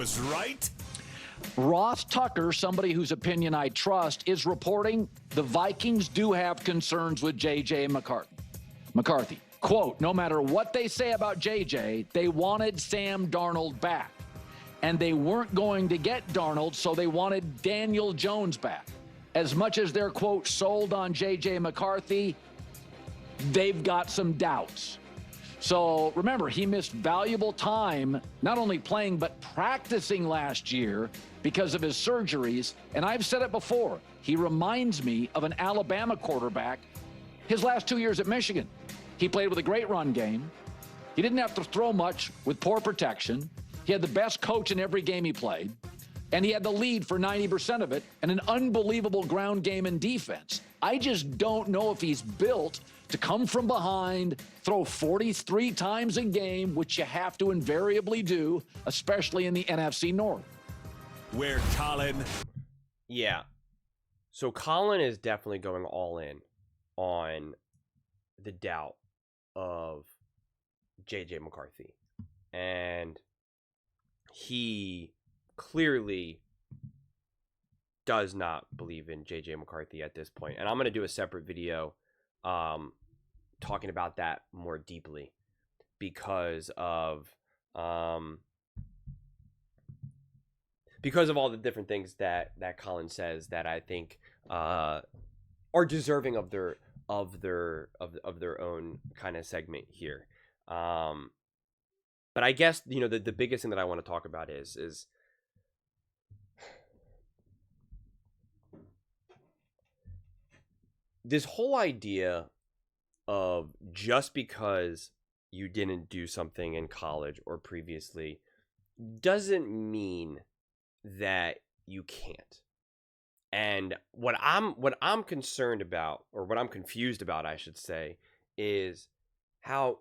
Was right. Ross Tucker, somebody whose opinion I trust, is reporting the Vikings do have concerns with J.J. McCarthy. Quote, no matter what they say about J.J., they wanted Sam Darnold back. And they weren't going to get Darnold, so they wanted Daniel Jones back. As much as they're, quote, sold on J.J. McCarthy, they've got some doubts. So remember, he missed valuable time, not only playing, but practicing last year because of his surgeries. And I've said it before, he reminds me of an Alabama quarterback his last 2 years at Michigan. He played with a great run game. He didn't have to throw much with poor protection. He had the best coach in every game he played. And he had the lead for 90% of it and an unbelievable ground game and defense. I just don't know if he's built to come from behind, throw 43 times a game, which you have to invariably do, especially in the NFC North. Where Colin... Yeah. So Colin is definitely going all in on the doubt of J.J. McCarthy. And he clearly does not believe in J.J. McCarthy at this point. And I'm going to do a separate video talking about that more deeply because of all the different things that Colin says that I think are deserving of their own kind of segment here. But I guess, you know, the biggest thing that I want to talk about is this whole idea of just because you didn't do something in college or previously doesn't mean that you can't. And what I'm concerned about, or what I'm confused about, I should say, is how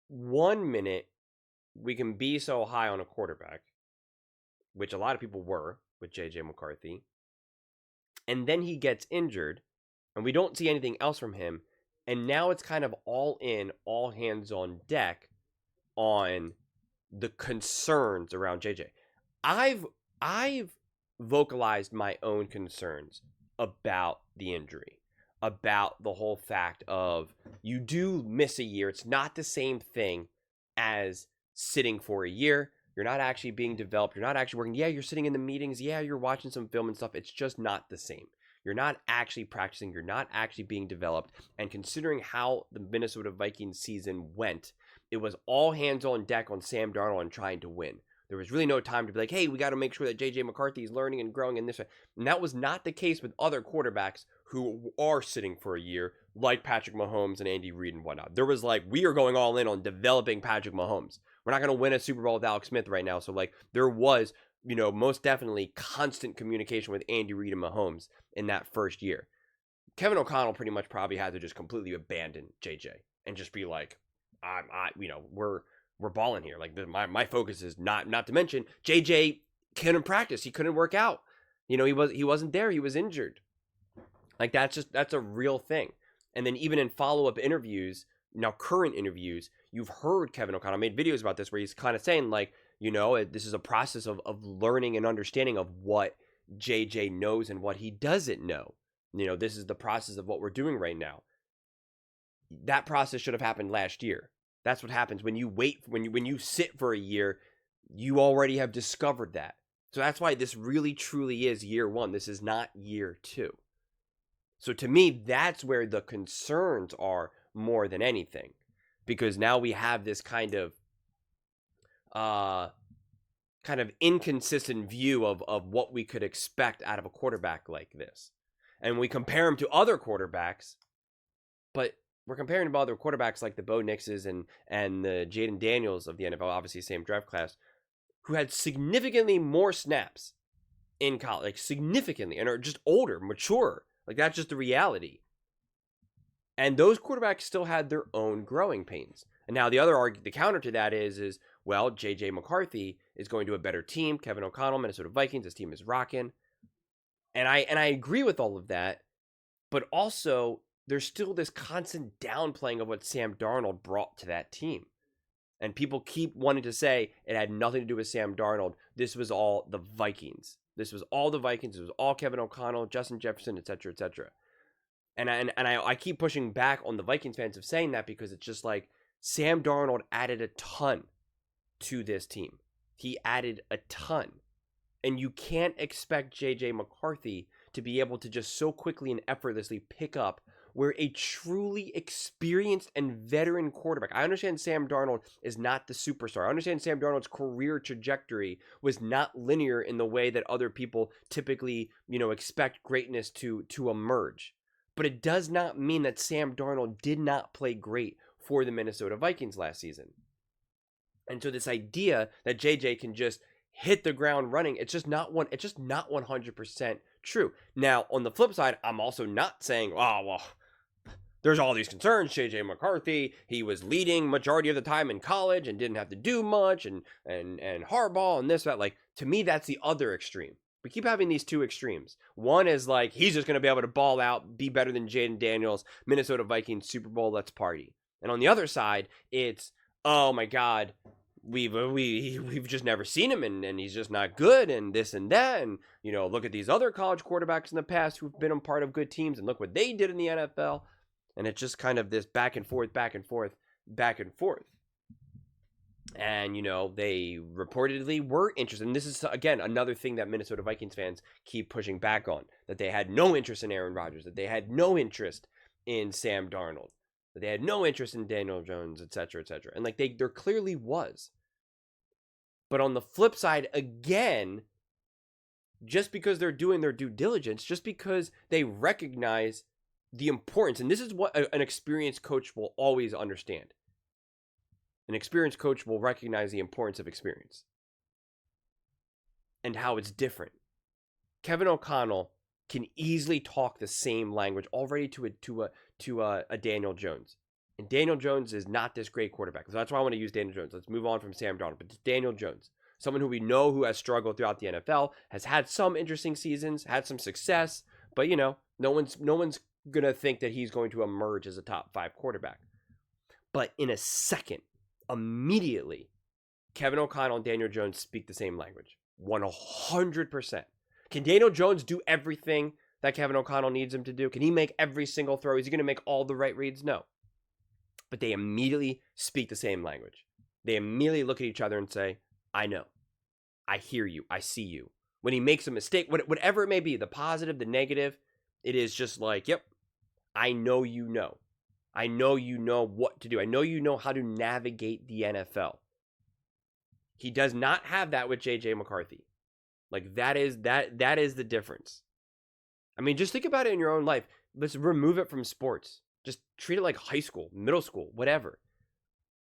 1 minute we can be so high on a quarterback, which a lot of people were with J.J. McCarthy, and then he gets injured, and we don't see anything else from him, and now it's kind of all in, all hands on deck on the concerns around J.J. I've vocalized my own concerns about the injury, about the whole fact of you do miss a year. It's not the same thing as sitting for a year. You're not actually being developed. You're not actually working. Yeah, you're sitting in the meetings. Yeah, you're watching some film and stuff. It's just not the same. You're not actually practicing. You're not actually being developed. And considering how the Minnesota Vikings season went, it was all hands on deck on Sam Darnold and trying to win. There was really no time to be like, hey, we got to make sure that J.J. McCarthy is learning and growing in this way. And that was not the case with other quarterbacks who are sitting for a year, like Patrick Mahomes and Andy Reid and whatnot. There was like, we are going all in on developing Patrick Mahomes. We're not going to win a Super Bowl with Alex Smith right now. So like there was, you know, most definitely constant communication with Andy Reid and Mahomes in that first year. Kevin O'Connell pretty much probably had to just completely abandon JJ and just be like, we're balling here. Like my focus is not to mention JJ couldn't practice. He couldn't work out. You know, he wasn't there. He was injured. Like that's a real thing. And then even in follow-up interviews, now current interviews, you've heard Kevin O'Connell made videos about this where he's kind of saying like, you know, this is a process of learning and understanding of what JJ knows and what he doesn't know. You know, this is the process of what we're doing right now. That process should have happened last year. That's what happens when you wait, when you sit for a year, you already have discovered that. So that's why this really truly is year one. This is not year two. So to me, that's where the concerns are more than anything, because now we have this kind of inconsistent view of what we could expect out of a quarterback like this. And we compare him to other quarterbacks, but we're comparing him to other quarterbacks like the Bo Nixes and the Jaden Daniels of the NFL, obviously same draft class, who had significantly more snaps in college, like significantly, and are just older, mature. Like that's just the reality. And those quarterbacks still had their own growing pains. And now the counter to that is well, J.J. McCarthy is going to a better team. Kevin O'Connell, Minnesota Vikings, this team is rocking. And I agree with all of that, but also there's still this constant downplaying of what Sam Darnold brought to that team. And people keep wanting to say it had nothing to do with Sam Darnold. This was all the Vikings. This was all the Vikings. It was all Kevin O'Connell, Justin Jefferson, etc., etc. And I keep pushing back on the Vikings fans of saying that because it's just like Sam Darnold added a ton to this team. He added a ton. And you can't expect J.J. McCarthy to be able to just so quickly and effortlessly pick up where a truly experienced and veteran quarterback. I understand Sam Darnold is not the superstar. I understand Sam Darnold's career trajectory was not linear in the way that other people typically, expect greatness to emerge. But it does not mean that Sam Darnold did not play great for the Minnesota Vikings last season. And so this idea that JJ can just hit the ground running, it's just not 100% true. Now, on the flip side, I'm also not saying, oh, well, there's all these concerns. JJ McCarthy, he was leading majority of the time in college and didn't have to do much, and Harbaugh and this, that. Like, to me, that's the other extreme. We keep having these two extremes. One is like, he's just going to be able to ball out, be better than Jaden Daniels, Minnesota Vikings, Super Bowl, let's party. And on the other side, it's, oh my God, we've just never seen him, and he's just not good, and this and that, and look at these other college quarterbacks in the past who've been a part of good teams, and look what they did in the NFL. And it's just kind of this back and forth. And, they reportedly were interested. And this is, again, another thing that Minnesota Vikings fans keep pushing back on, that they had no interest in Aaron Rodgers, that they had no interest in Sam Darnold, that they had no interest in Daniel Jones, etc., etc. And, like, there clearly was. But on the flip side, again, just because they're doing their due diligence, just because they recognize the importance, and this is what an experienced coach will always understand. An experienced coach will recognize the importance of experience and how it's different. Kevin O'Connell can easily talk the same language already to a Daniel Jones. And Daniel Jones is not this great quarterback. So that's why I want to use Daniel Jones. Let's move on from Sam Darnold. But Daniel Jones, someone who we know who has struggled throughout the NFL, has had some interesting seasons, had some success, but no one's going to think that he's going to emerge as a top 5 quarterback. But in a second, immediately, Kevin O'Connell and Daniel Jones speak the same language. 100%. Can Daniel Jones do everything that Kevin O'Connell needs him to do? Can he make every single throw? Is he going to make all the right reads? No. But they immediately speak the same language. They immediately look at each other and say, I know. I hear you. I see you. When he makes a mistake, whatever it may be, the positive, the negative, it is just like, yep, I know you know. I know you know what to do. I know you know how to navigate the NFL. He does not have that with J.J. McCarthy. Like, that is the difference. I mean, just think about it in your own life. Let's remove it from sports. Just treat it like high school, middle school, whatever.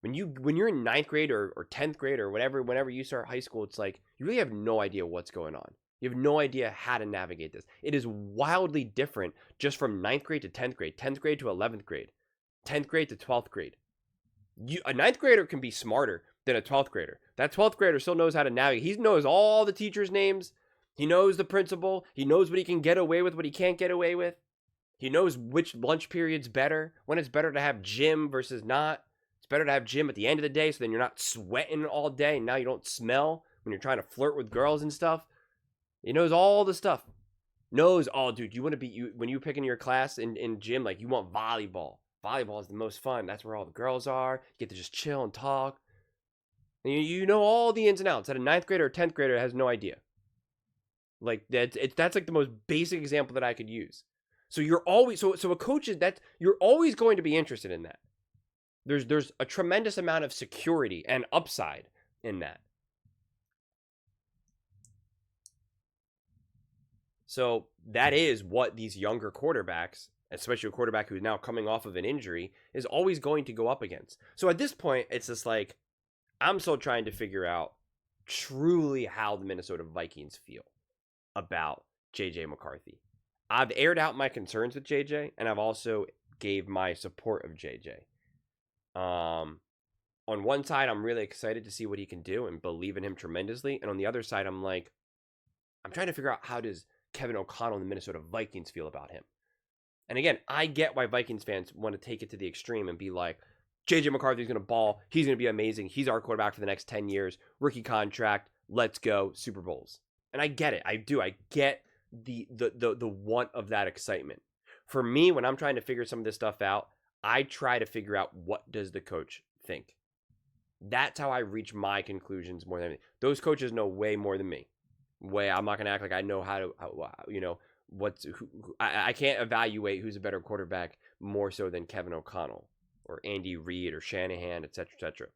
When you're in 9th grade or 10th grade or whenever you start high school, it's like you really have no idea what's going on. You have no idea how to navigate this. It is wildly different just from 9th grade to 10th grade, 10th grade to 11th grade, 10th grade to 12th grade. A 9th grader can be smarter than a 12th grader. That 12th grader still knows how to navigate. He knows all the teachers' names. He knows the principal. He knows what he can get away with, what he can't get away with. He knows which lunch period's better, when it's better to have gym versus not. It's better to have gym at the end of the day so then you're not sweating all day and now you don't smell when you're trying to flirt with girls and stuff. He knows all the stuff. Knows, oh, dude, you want to be, when you're picking your class in gym, like, you want volleyball. Volleyball is the most fun. That's where all the girls are. You get to just chill and talk. And you know all the ins and outs that a 9th grader or 10th grader has no idea. Like, that's like the most basic example that I could use. So you're always, so a coach is that, you're always going to be interested in that. There's a tremendous amount of security and upside in that. So that is what these younger quarterbacks, especially a quarterback who's now coming off of an injury, is always going to go up against. So at this point, it's just like, I'm still trying to figure out truly how the Minnesota Vikings feel about J.J. McCarthy. I've aired out my concerns with J.J., and I've also gave my support of J.J. On one side, I'm really excited to see what he can do and believe in him tremendously. And on the other side, I'm trying to figure out, how does Kevin O'Connell and the Minnesota Vikings feel about him? And again, I get why Vikings fans want to take it to the extreme and be like, JJ McCarthy's going to ball. He's going to be amazing. He's our quarterback for the next 10 years. Rookie contract. Let's go. Super Bowls. And I get it. I do. I get the want of that excitement. For me, when I'm trying to figure some of this stuff out, I try to figure out, what does the coach think? That's how I reach my conclusions more than anything. Those coaches know way more than me. I'm not going to act like I know how to, I can't evaluate who's a better quarterback more so than Kevin O'Connell or Andy Reid or Shanahan, et cetera, et cetera.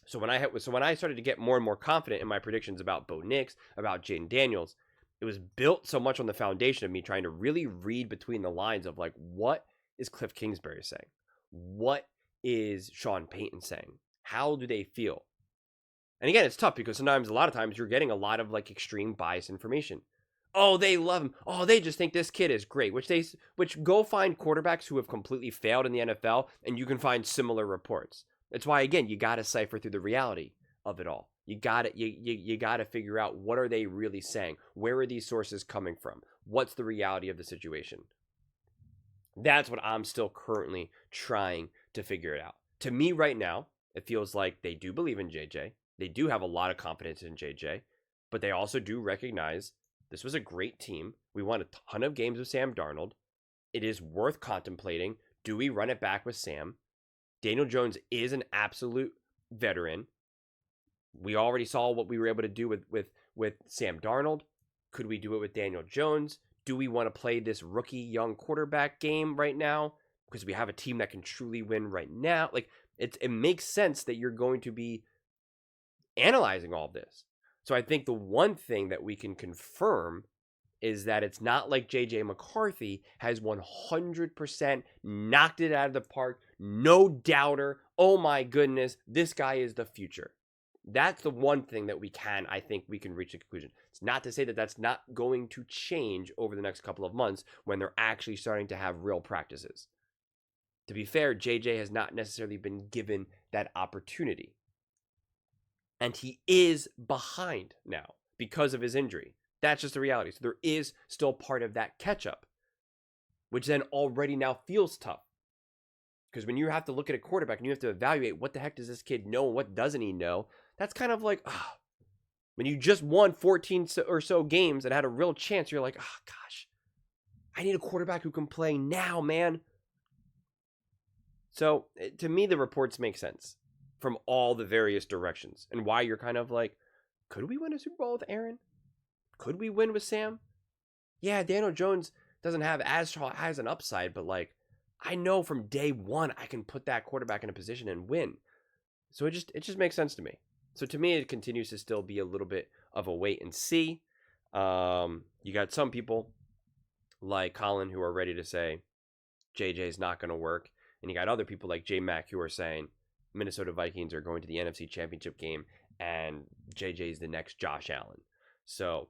So when I started to get more and more confident in my predictions about Bo Nix, about Jaden Daniels, it was built so much on the foundation of me trying to really read between the lines of, like, what is Cliff Kingsbury saying? What is Sean Payton saying? How do they feel? And again, it's tough because a lot of times you're getting a lot of, like, extreme bias information. Oh, they love him. Oh, they just think this kid is great. Which go find quarterbacks who have completely failed in the NFL, and you can find similar reports. That's why, again, you got to cipher through the reality of it all. You got to figure out, what are they really saying? Where are these sources coming from? What's the reality of the situation? That's what I'm still currently trying to figure it out. To me right now, it feels like they do believe in JJ. They do have a lot of confidence in JJ, but they also do recognize this was a great team. We won a ton of games with Sam Darnold. It is worth contemplating. Do we run it back with Sam? Daniel Jones is an absolute veteran. We already saw what we were able to do with Sam Darnold. Could we do it with Daniel Jones? Do we want to play this rookie young quarterback game right now because we have a team that can truly win right now? Like, it makes sense that you're going to be analyzing all of this. So I think the one thing that we can confirm is that it's not like JJ McCarthy has 100% knocked it out of the park. No doubter. Oh my goodness, this guy is the future. That's the one thing that I think we can reach a conclusion. It's not to say that that's not going to change over the next couple of months when they're actually starting to have real practices. To be fair, JJ has not necessarily been given that opportunity. And he is behind now because of his injury. That's just the reality. So there is still part of that catch-up, which then already now feels tough. Because when you have to look at a quarterback and you have to evaluate, what the heck does this kid know and what doesn't he know, that's kind of like, when you just won 14 or so games and had a real chance, you're like, gosh, I need a quarterback who can play now, man. So to me, the reports make sense from all the various directions, and why you're kind of like, could we win a Super Bowl with Aaron? Could we win with Sam? Yeah, Daniel Jones doesn't have as high as an upside, but, like, I know from day one I can put that quarterback in a position and win. So it just makes sense to me. So to me, it continues to still be a little bit of a wait and see. You got some people like Colin who are ready to say JJ's not going to work, and you got other people like J Mac who are saying Minnesota Vikings are going to the NFC Championship game and JJ is the next Josh Allen. So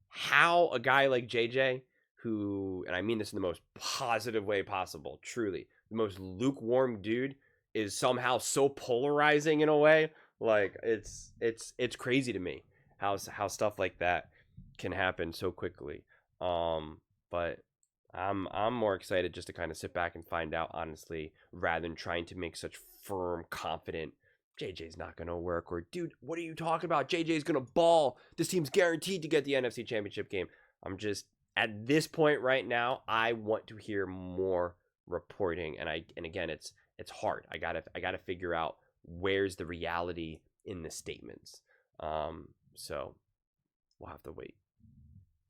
how a guy like JJ, who, and I mean this in the most positive way possible, truly, the most lukewarm dude, is somehow so polarizing in a way, like, it's crazy to me how stuff like that can happen so quickly. But I'm more excited just to kind of sit back and find out, honestly, rather than trying to make such firm, confident, JJ's not going to work, or, dude, what are you talking about? JJ's going to ball. This team's guaranteed to get the NFC Championship game. I'm just, at this point right now, I want to hear more reporting, and again, it's hard. I gotta figure out where's the reality in the statements. So we'll have to wait.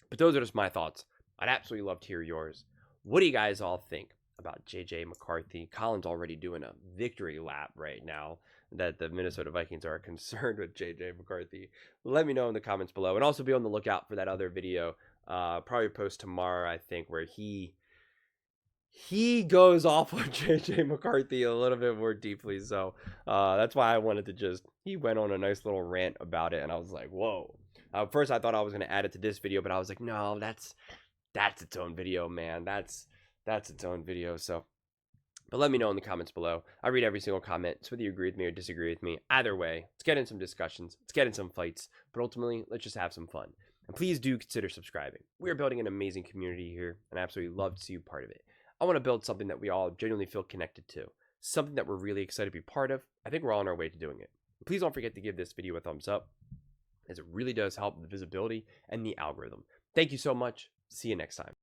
But those are just my thoughts. I'd absolutely love to hear yours. What do you guys all think about JJ McCarthy? Colin's already doing a victory lap right now that the Minnesota Vikings are concerned with JJ McCarthy. Let me know in the comments below, and also be on the lookout for that other video. Probably post tomorrow, I think, where he goes off on JJ McCarthy a little bit more deeply. So that's why I wanted to he went on a nice little rant about it, and I was like, whoa. First I thought I was going to add it to this video, but I was like, no, that's its own video, man. That's its own video. So, but let me know in the comments below. I read every single comment, so whether you agree with me or disagree with me, either way, let's get in some discussions, let's get in some fights, but ultimately, let's just have some fun. And please do consider subscribing. We are building an amazing community here, and I absolutely love to see you part of it. I want to build something that we all genuinely feel connected to. something that we're really excited to be part of. I think we're on our way to doing it. Please don't forget to give this video a thumbs up, as it really does help the visibility and the algorithm. Thank you so much. See you next time.